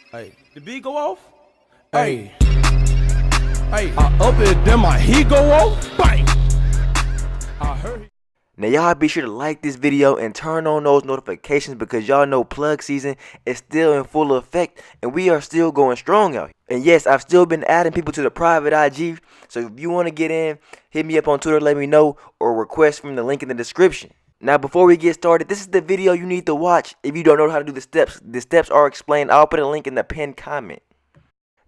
Hey, the beat go off? Hey, hey, I up it, then my heat go off. Bang! I heard. Now y'all be sure to like this video and turn on those notifications because y'all know plug season is still in full effect and we are still going strong out here. And yes, I've still been adding people to the private IG, so if you want to get in, hit me up on Twitter, let me know, or request from the link in the description. Now before we get started, this is the video you need to watch if you don't know how to do the steps. The steps are explained. I'll put a link in the pinned comment.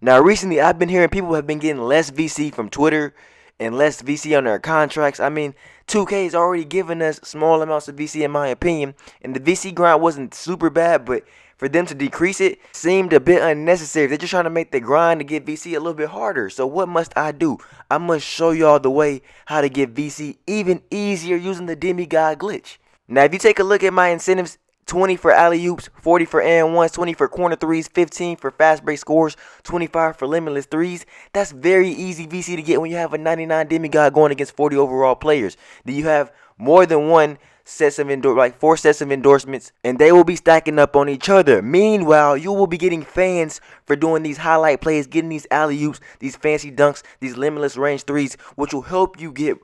Now recently I've been hearing people have been getting less VC from Twitter and less VC on their contracts. I mean, 2K is already giving us small amounts of VC in my opinion, and the VC grind wasn't super bad, but for them to decrease it seemed a bit unnecessary. They're just trying to make the grind to get VC a little bit harder. So what must I do? I must show y'all the way how to get VC even easier using the Demigod glitch. Now if you take a look at my incentives, 20 for alley-oops, 40 for and ones, 20 for corner threes, 15 for fast break scores, 25 for limitless threes. That's very easy VC to get when you have a 99 Demigod going against 40 overall players. Then you have more than one sets of like 4 sets of endorsements, and they will be stacking up on each other. Meanwhile, you will be getting fans for doing these highlight plays, getting these alley-oops, these fancy dunks, these limitless range threes, which will help you get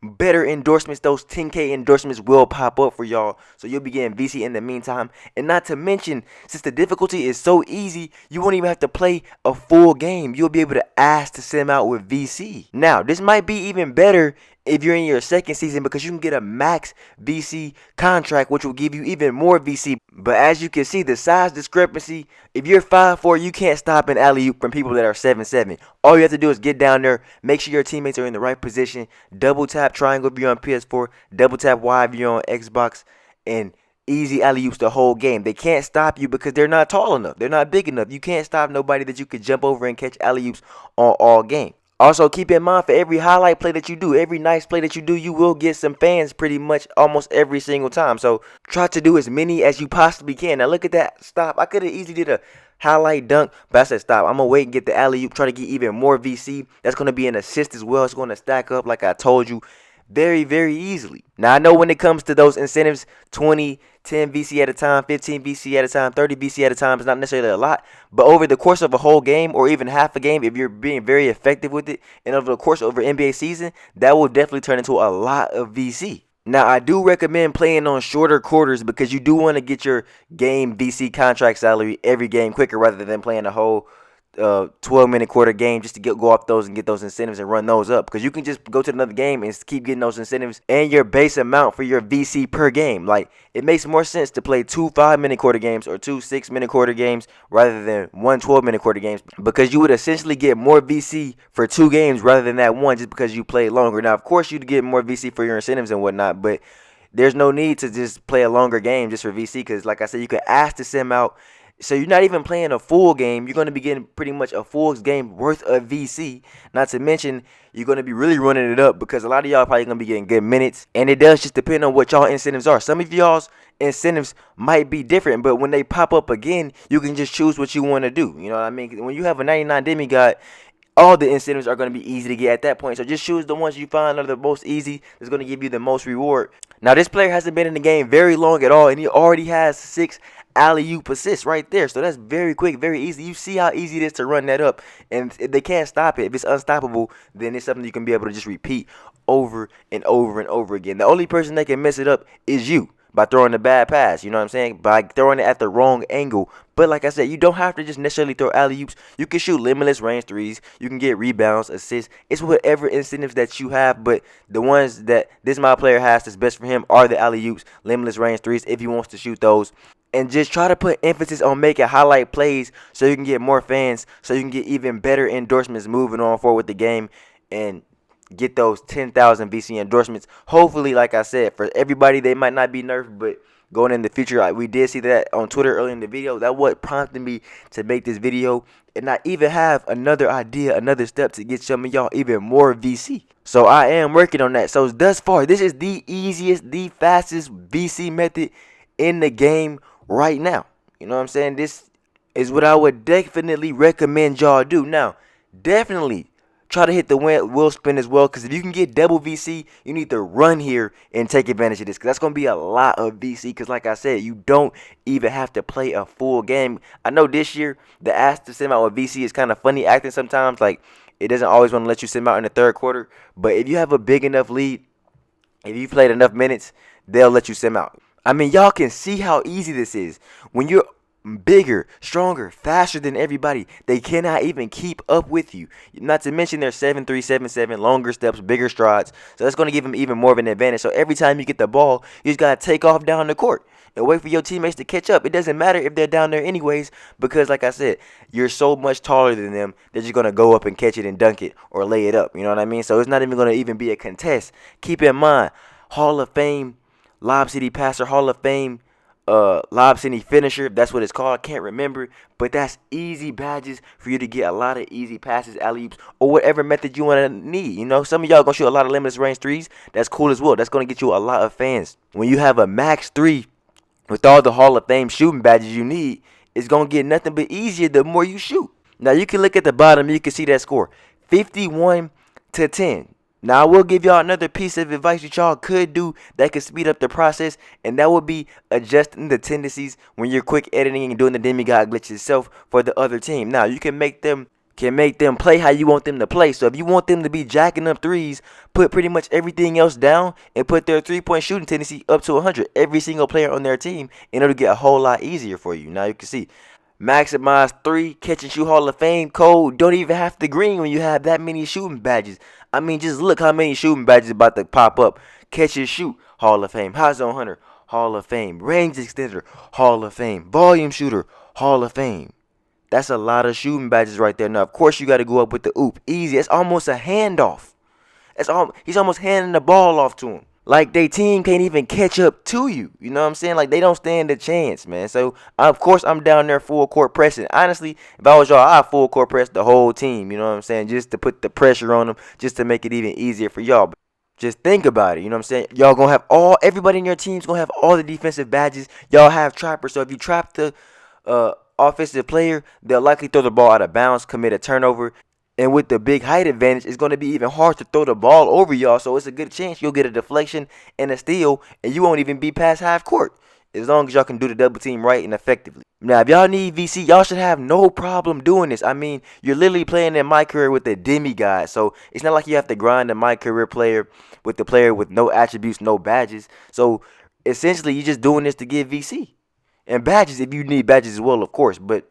better endorsements. Those 10K endorsements will pop up for y'all, so you'll be getting VC in the meantime. And not to mention, since the difficulty is so easy, you won't even have to play a full game. You'll be able to ask to send out with VC. Now this might be even better if you're in your second season because you can get a max VC contract, which will give you even more VC. But as you can see, the size discrepancy, if you're 5'4", you can't stop an alley-oop from people that are 7'7". All you have to do is get down there, make sure your teammates are in the right position, double tap triangle if you're on PS4, double tap Y if you're on Xbox, and easy alley-oops the whole game. They can't stop you because they're not tall enough. They're not big enough. You can't stop nobody that you could jump over and catch alley-oops on all game. Also, keep in mind, for every highlight play that you do, every nice play that you do, you will get some fans pretty much almost every single time. So try to do as many as you possibly can. Now look at that stop. I could have easily did a highlight dunk, but I said stop. I'm going to wait and get the alley-oop, try to get even more VC. That's going to be an assist as well. It's going to stack up like I told you very, very easily. Now I know when it comes to those incentives, 20, 10 VC at a time, 15 VC at a time, 30 VC at a time is not necessarily a lot, but over the course of a whole game or even half a game, if you're being very effective with it, and over the course of an NBA season, that will definitely turn into a lot of VC. Now I do recommend playing on shorter quarters because you do want to get your game VC contract salary every game quicker rather than playing a whole 12-minute quarter game just to go off those and get those incentives and run those up, because you can just go to another game and keep getting those incentives and your base amount for your VC per game. Like, it makes more sense to play 2 5-minute quarter games or 2 6-minute quarter games rather than 1 12-minute quarter games, because you would essentially get more VC for 2 games rather than that one just because you played longer. Now of course you'd get more VC for your incentives and whatnot, but there's no need to just play a longer game just for VC, because like I said, you can ask to send out. So you're not even playing a full game. You're going to be getting pretty much a full game worth of VC. Not to mention, you're going to be really running it up because a lot of y'all probably going to be getting good minutes. And it does just depend on what y'all incentives are. Some of y'all's incentives might be different, but when they pop up again, you can just choose what you want to do. You know what I mean? When you have a 99 Demigod, all the incentives are going to be easy to get at that point. So just choose the ones you find are the most easy. That's going to give you the most reward. Now this player hasn't been in the game very long at all, and he already has 6 alley-oop assists right there. So that's very quick, very easy. You see how easy it is to run that up, and if they can't stop it, if it's unstoppable, then it's something you can be able to just repeat over and over and over again. The only person that can mess it up is you by throwing a bad pass, you know what I'm saying, by throwing it at the wrong angle. But like I said, you don't have to just necessarily throw alley-oops. You can shoot limitless range threes, you can get rebounds, assists. It's whatever incentives that you have, but the ones that this my player has that's best for him are the alley-oops, limitless range threes if he wants to shoot those. And just try to put emphasis on making highlight plays so you can get more fans, so you can get even better endorsements moving on forward with the game and get those 10,000 VC endorsements. Hopefully, like I said, for everybody, they might not be nerfed, but going in the future, like we did see that on Twitter earlier in the video. That what prompted me to make this video, and I even have another idea, another step to get some of y'all even more VC. So I am working on that. So thus far, this is the easiest, the fastest VC method in the game right now. You know what I'm saying? This is what I would definitely recommend y'all do. Now, definitely Try to hit the wheel spin as well, because if you can get double VC, you need to run here and take advantage of this, because that's going to be a lot of VC, because like I said, you don't even have to play a full game. I know this year, the ask to send out with VC is kind of funny acting sometimes. Like, it doesn't always want to let you send out in the third quarter, but if you have a big enough lead, if you played enough minutes, they'll let you sim out. I mean, y'all can see how easy this is. When you're bigger, stronger, faster than everybody, they cannot even keep up with you. Not to mention their 7'3", 7'7", longer steps, bigger strides. So that's going to give them even more of an advantage. So every time you get the ball, you just got to take off down the court and wait for your teammates to catch up. It doesn't matter if they're down there anyways, because like I said, you're so much taller than them that you're going to go up and catch it and dunk it or lay it up. You know what I mean? So it's not even going to even be a contest. Keep in mind, Hall of Fame, Lob City Passer, Hall of Fame, Lob City Finisher, that's what it's called. I can't remember, but that's easy badges for you to get a lot of easy passes, alley-oops, or whatever method you want to need. You know, some of y'all going to shoot a lot of limitless range threes. That's cool as well. That's going to get you a lot of fans. When you have a max 3 with all the Hall of Fame shooting badges you need, it's going to get nothing but easier the more you shoot. Now, you can look at the bottom. You can see that score, 51-10. Now, I will give y'all another piece of advice that y'all could do that could speed up the process, and that would be adjusting the tendencies when you're quick editing and doing the demigod glitch itself for the other team. Now, you can make them play how you want them to play. So if you want them to be jacking up threes, put pretty much everything else down and put their three-point shooting tendency up to 100. Every single player on their team, and it'll get a whole lot easier for you. Now, you can see maximize 3 catch and shoot Hall of Fame code. Don't even have to green when you have that many shooting badges. I mean, just look how many shooting badges about to pop up. Catch and shoot Hall of Fame. High zone hunter Hall of Fame. Range extender Hall of Fame. Volume shooter Hall of Fame. That's a lot of shooting badges right there. Now, of course, you got to go up with the oop. Easy. It's almost a handoff. He's almost handing the ball off to him. Like, their team can't even catch up to you. You know what I'm saying? Like, they don't stand a chance, man. So, of course, I'm down there full court pressing. Honestly, if I was y'all, I'd full court press the whole team. You know what I'm saying? Just to put the pressure on them, just to make it even easier for y'all. Just think about it. You know what I'm saying? Y'all going to have everybody in your team's going to have all the defensive badges. Y'all have trappers. So, if you trap the offensive player, they'll likely throw the ball out of bounds, commit a turnover. And with the big height advantage, it's going to be even hard to throw the ball over y'all. So it's a good chance you'll get a deflection and a steal, and you won't even be past half court, as long as y'all can do the double team right and effectively. Now, if y'all need VC, y'all should have no problem doing this. I mean, you're literally playing in my career with a demigod. So it's not like you have to grind a my career player with the player with no attributes, no badges. So essentially, you're just doing this to get VC. And badges, if you need badges as well, of course. But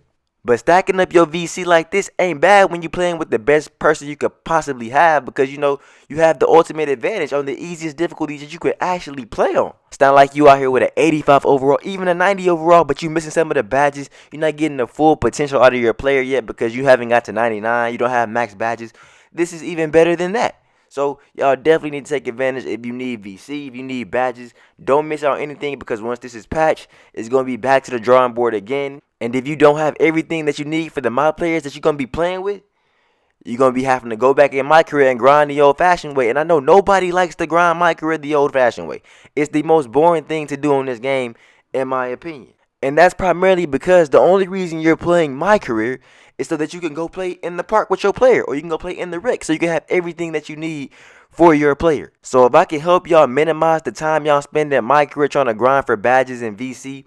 stacking up your VC like this ain't bad when you're playing with the best person you could possibly have, because, you know, you have the ultimate advantage on the easiest difficulties that you could actually play on. It's not like you out here with an 85 overall, even a 90 overall, but you missing some of the badges. You're not getting the full potential out of your player yet because you haven't got to 99. You don't have max badges. This is even better than that. So y'all definitely need to take advantage if you need VC, if you need badges. Don't miss out on anything, because once this is patched, it's going to be back to the drawing board again. And if you don't have everything that you need for the mod players that you're going to be playing with, you're going to be having to go back in my career and grind the old-fashioned way. And I know nobody likes to grind my career the old-fashioned way. It's the most boring thing to do in this game, in my opinion. And that's primarily because the only reason you're playing my career is so that you can go play in the park with your player, or you can go play in the rec, so you can have everything that you need for your player. So if I can help y'all minimize the time y'all spend in my career trying to grind for badges and VC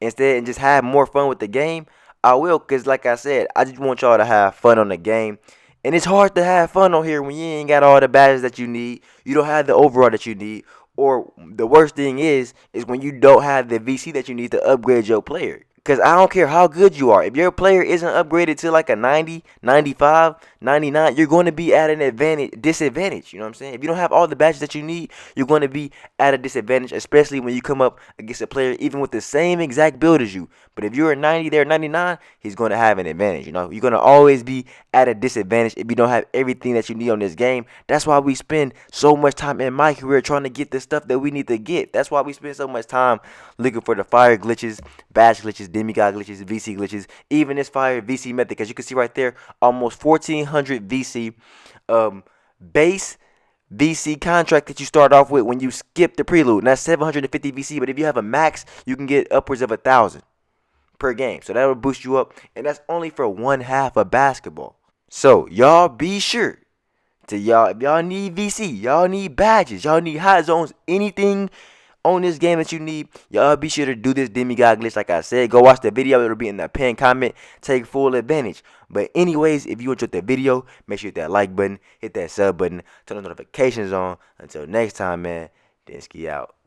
instead, and just have more fun with the game, I will. Because like I said, I just want y'all to have fun on the game. And it's hard to have fun on here when you ain't got all the badges that you need. You don't have the overall that you need. Or the worst thing is when you don't have the VC that you need to upgrade your player. Because I don't care how good you are. If your player isn't upgraded to like a 90, 95, 99, you're going to be at an disadvantage. You know what I'm saying? If you don't have all the badges that you need, you're going to be at a disadvantage, especially when you come up against a player even with the same exact build as you. But if you're a 90, they're 99, he's going to have an advantage. You know, you're going to always be at a disadvantage if you don't have everything that you need on this game. That's why we spend so much time in my career trying to get the stuff that we need to get. That's why we spend so much time looking for the fire glitches, badge glitches, demigod glitches, VC glitches, even this fire VC method, because you can see right there, almost 1,400 VC base VC contract that you start off with when you skip the prelude. And that's 750 VC, but if you have a max, you can get upwards of 1,000 per game. So that will boost you up, and that's only for one half of basketball. So y'all be sure to y'all. If y'all need VC, y'all need badges, y'all need hot zones, anything on this game that you need, y'all be sure to do this demigod glitch like I said. Go watch the video, it'll be in the pinned comment. Take full advantage. But anyways, if you enjoyed the video, make sure you hit that like button, hit that sub button, turn the notifications on. Until next time, man, Denski out.